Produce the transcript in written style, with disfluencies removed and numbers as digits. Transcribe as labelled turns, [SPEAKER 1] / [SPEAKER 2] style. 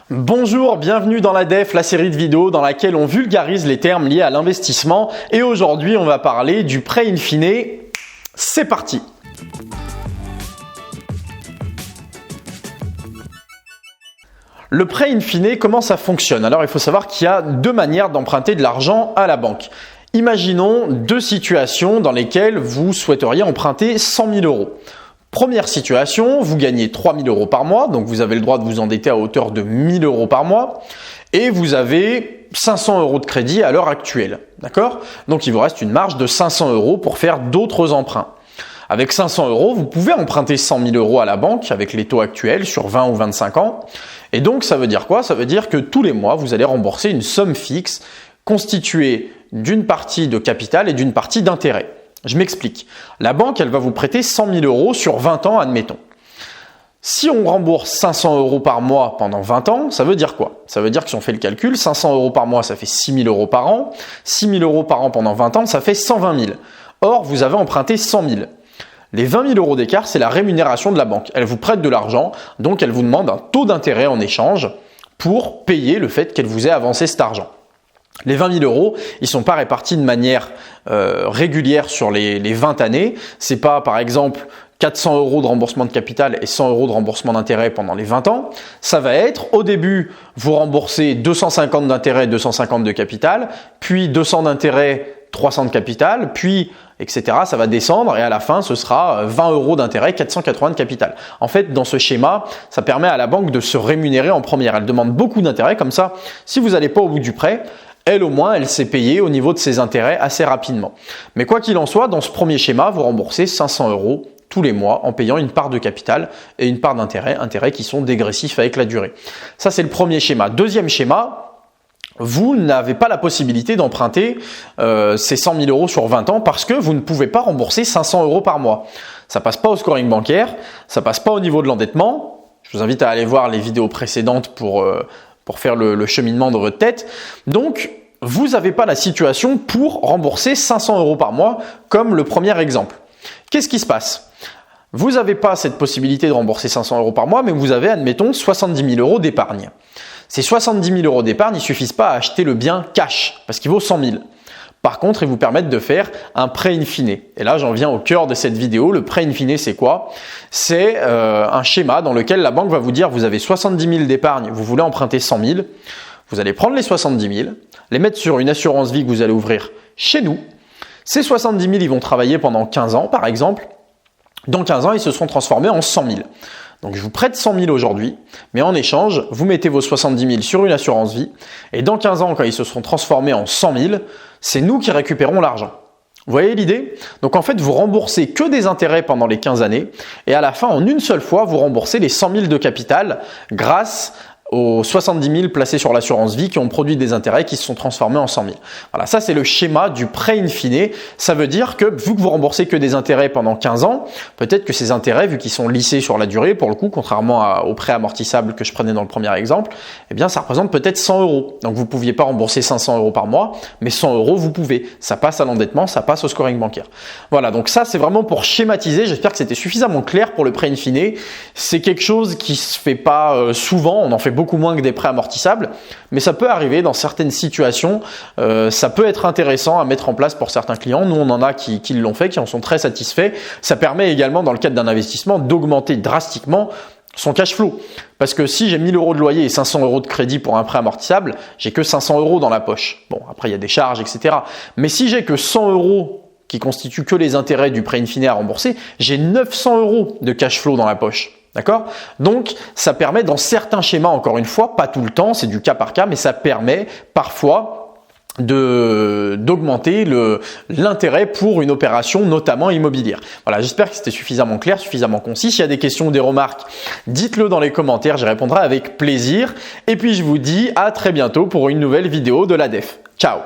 [SPEAKER 1] Bonjour, bienvenue dans la DEF, la série de vidéos dans laquelle on vulgarise les termes liés à l'investissement. Et aujourd'hui, on va parler du prêt in fine. C'est parti! Le prêt in fine, comment ça fonctionne? Alors, il faut savoir qu'il y a deux manières d'emprunter de l'argent à la banque. Imaginons deux situations dans lesquelles vous souhaiteriez emprunter 100 000 euros. Première situation, vous gagnez 3 000 euros par mois, donc vous avez le droit de vous endetter à hauteur de 1 000 euros par mois et vous avez 500 euros de crédit à l'heure actuelle. D'accord? Donc il vous reste une marge de 500 euros pour faire d'autres emprunts. Avec 500 euros, vous pouvez emprunter 100 000 euros à la banque avec les taux actuels sur 20 ou 25 ans. Et donc ça veut dire quoi? Ça veut dire que tous les mois, vous allez rembourser une somme fixe constituée d'une partie de capital et d'une partie d'intérêt. Je m'explique. La banque, elle va vous prêter 100 000 euros sur 20 ans, admettons. Si on rembourse 500 euros par mois pendant 20 ans, ça veut dire quoi? Ça veut dire que si on fait le calcul, 500 euros par mois, ça fait 6 000 euros par an. 6 000 euros par an pendant 20 ans, ça fait 120 000. Or, vous avez emprunté 100 000. Les 20 000 euros d'écart, c'est la rémunération de la banque. Elle vous prête de l'argent, donc elle vous demande un taux d'intérêt en échange pour payer le fait qu'elle vous ait avancé cet argent. Les 20 000 euros, ils sont pas répartis de manière régulière sur les 20 années. C'est pas, par exemple, 400 euros de remboursement de capital et 100 euros de remboursement d'intérêt pendant les 20 ans. Ça va être, au début, vous remboursez 250 d'intérêt, 250 de capital, puis 200 d'intérêt, 300 de capital, puis etc. Ça va descendre et à la fin, ce sera 20 euros d'intérêt, 480 de capital. En fait, dans ce schéma, ça permet à la banque de se rémunérer en première. Elle demande beaucoup d'intérêt, comme ça, si vous n'allez pas au bout du prêt, elle au moins, elle s'est payée au niveau de ses intérêts assez rapidement. Mais quoi qu'il en soit, dans ce premier schéma, vous remboursez 500 euros tous les mois en payant une part de capital et une part d'intérêt, intérêts qui sont dégressifs avec la durée. Ça, c'est le premier schéma. Deuxième schéma, vous n'avez pas la possibilité d'emprunter ces 100 000 euros sur 20 ans parce que vous ne pouvez pas rembourser 500 euros par mois. Ça passe pas au scoring bancaire, ça passe pas au niveau de l'endettement. Je vous invite à aller voir les vidéos précédentes pour faire le cheminement dans votre tête. Donc, vous n'avez pas la situation pour rembourser 500 euros par mois comme le premier exemple. Qu'est-ce qui se passe? Vous n'avez pas cette possibilité de rembourser 500 euros par mois, mais vous avez, admettons, 70 000 euros d'épargne. Ces 70 000 euros d'épargne, ils ne suffisent pas à acheter le bien cash parce qu'il vaut 100 000. Par contre, ils vous permettent de faire un prêt in fine. Et là, j'en viens au cœur de cette vidéo. Le prêt in fine, c'est quoi? C'est un schéma dans lequel la banque va vous dire, vous avez 70 000 d'épargne, vous voulez emprunter 100 000. Vous allez prendre les 70 000, les mettre sur une assurance vie que vous allez ouvrir chez nous. Ces 70 000, ils vont travailler pendant 15 ans, par exemple. Dans 15 ans, ils se seront transformés en 100 000. Donc, je vous prête 100 000 aujourd'hui, mais en échange, vous mettez vos 70 000 sur une assurance vie. Et dans 15 ans, quand ils se seront transformés en 100 000, c'est nous qui récupérons l'argent. Vous voyez l'idée? Donc, en fait, vous remboursez que des intérêts pendant les 15 années. Et à la fin, en une seule fois, vous remboursez les 100 000 de capital grâce aux 70 000 placés sur l'assurance vie qui ont produit des intérêts qui se sont transformés en 100 000. Voilà, ça c'est le schéma du prêt in fine. Ça veut dire que vu que vous remboursez que des intérêts pendant 15 ans, peut-être que ces intérêts, vu qu'ils sont lissés sur la durée, pour le coup, contrairement au prêt amortissable que je prenais dans le premier exemple, eh bien ça représente peut-être 100 euros. Donc vous ne pouviez pas rembourser 500 euros par mois, mais 100 euros vous pouvez. Ça passe à l'endettement, ça passe au scoring bancaire. Voilà, donc ça c'est vraiment pour schématiser. J'espère que c'était suffisamment clair pour le prêt in fine. C'est quelque chose qui se fait pas souvent, on en fait beaucoup moins que des prêts amortissables, mais ça peut arriver dans certaines situations. Ça peut être intéressant à mettre en place pour certains clients. Nous, on en a qui l'ont fait, qui en sont très satisfaits. Ça permet également, dans le cadre d'un investissement, d'augmenter drastiquement son cash flow. Parce que si j'ai 1 000 euros de loyer et 500 euros de crédit pour un prêt amortissable, j'ai que 500 euros dans la poche. Bon, après, il y a des charges, etc. Mais si j'ai que 100 euros qui constituent que les intérêts du prêt in fine à rembourser, j'ai 900 euros de cash flow dans la poche. D'accord? Donc, ça permet dans certains schémas, encore une fois, pas tout le temps, c'est du cas par cas, mais ça permet parfois d'augmenter l'intérêt pour une opération, notamment immobilière. Voilà, j'espère que c'était suffisamment clair, suffisamment concis. S'il y a des questions ou des remarques, dites-le dans les commentaires, j'y répondrai avec plaisir. Et puis, je vous dis à très bientôt pour une nouvelle vidéo de la DEF. Ciao!